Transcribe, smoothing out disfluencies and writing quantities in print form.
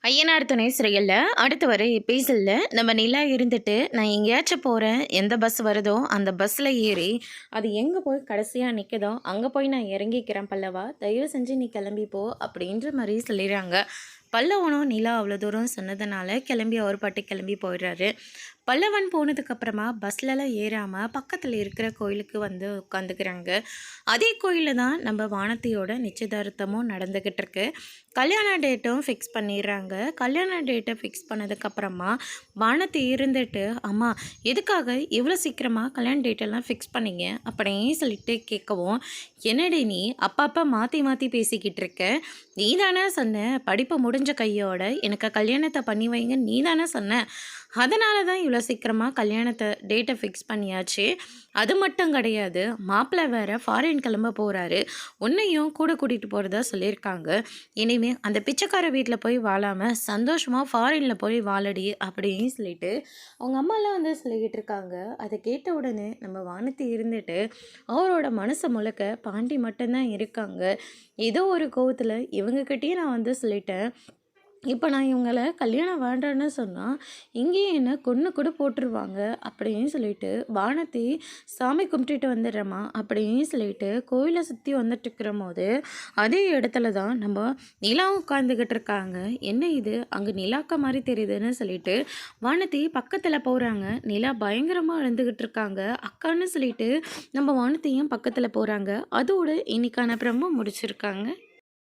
ஐயனார் துணை சிறையில் அடுத்து வர எபிசோடில் நம்ம நிலா இருந்துட்டு நான் எங்கேயாச்சும் போகிறேன், எந்த பஸ் வருதோ அந்த பஸ்ஸில் ஏறி அது எங்கே போய் கடைசியாக நிற்குதோ அங்கே போய் நான் இறங்கிக்கிறேன் பல்லவா, தயவு செஞ்சு நீ கிளம்பிப்போ அப்படின்ற மாதிரி சொல்லிடுறாங்க. பல்லவனும் நிலா அவ்வளோ தூரம் சொன்னதுனால கிளம்பி அவர் பாட்டு கிளம்பி போயிடுறாரு. பல்லவன் போனதுக்கப்புறமா பஸ்லலாம் ஏறாமல் பக்கத்தில் இருக்கிற கோயிலுக்கு வந்து உட்காந்துக்கிறாங்க. அதே கோயிலில் தான் நம்ம வானத்தியோட நிச்சயதார்த்தமும் நடந்துக்கிட்டு இருக்கு. கல்யாண டேட்டும் ஃபிக்ஸ் பண்ணிடுறாங்க. கல்யாண டேட்டை ஃபிக்ஸ் பண்ணதுக்கப்புறமா வானத்தை இருந்துட்டு, அம்மா எதுக்காக இவ்வளோ சீக்கிரமாக கல்யாண டேட்டெல்லாம் ஃபிக்ஸ் பண்ணிங்க அப்படின்னு சொல்லிட்டு கேட்கவும், என்னடி நீ அப்பப்போ மாற்றி மாற்றி பேசிக்கிட்டு இருக்க, நீ தானே சொன்ன படிப்பு முடிஞ்ச கையோட எனக்கு கல்யாணத்தை பண்ணி வைங்க, நீ தானே சொன்ன, அதனால தான் இவ்வளோ சீக்கிரமாக கல்யாணத்தை டேட்டை ஃபிக்ஸ் பண்ணியாச்சு. அது மட்டும் கிடையாது, மாப்பிள்ளை வேறு ஃபாரின் கிளம்ப போகிறாரு, உன்னையும் கூட கூட்டிகிட்டு போகிறதா சொல்லியிருக்காங்க. இனிமேல் அந்த பிச்சைக்கார வீட்டில் போய் வாழாமல் சந்தோஷமாக ஃபாரினில் போய் வாழடி அப்படின்னு சொல்லிட்டு அவங்க அம்மாலாம் வந்து சொல்லிக்கிட்டு இருக்காங்க. அதை கேட்ட உடனே நம்ம வானத்தை இருந்துட்டு அவரோட மனசை முழுக்க பாண்டி மட்டும்தான் இருக்காங்க. ஏதோ ஒரு கோவத்தில் இவங்கக்கிட்டேயே நான் வந்து சொல்லிட்டேன், இப்போ நான் இவங்களை கல்யாணம் வேண்டான்னு சொன்னால் இங்கேயும் என்ன கொன்று கூட போட்டுருவாங்க அப்படின்னு சொல்லிட்டு வானத்தை சாமி கும்பிட்டுட்டு வந்துடுறேம்மா அப்படின்னு சொல்லிட்டு கோயிலை சுற்றி வந்துட்டு இருக்கிற போது அதே இடத்துல தான் நம்ம நிலாவும் உட்காந்துக்கிட்டு இருக்காங்க. என்ன இது அங்கே நிலாக்க மாதிரி தெரியுதுன்னு சொல்லிட்டு வானத்தை பக்கத்தில் போகிறாங்க. நிலா பயங்கரமாக அழுந்துக்கிட்டு இருக்காங்க. அக்கான்னு சொல்லிட்டு நம்ம வானத்தையும் பக்கத்தில் போகிறாங்க. அதோடு இன்னைக்கான பிரம்ம முடிச்சிருக்காங்க.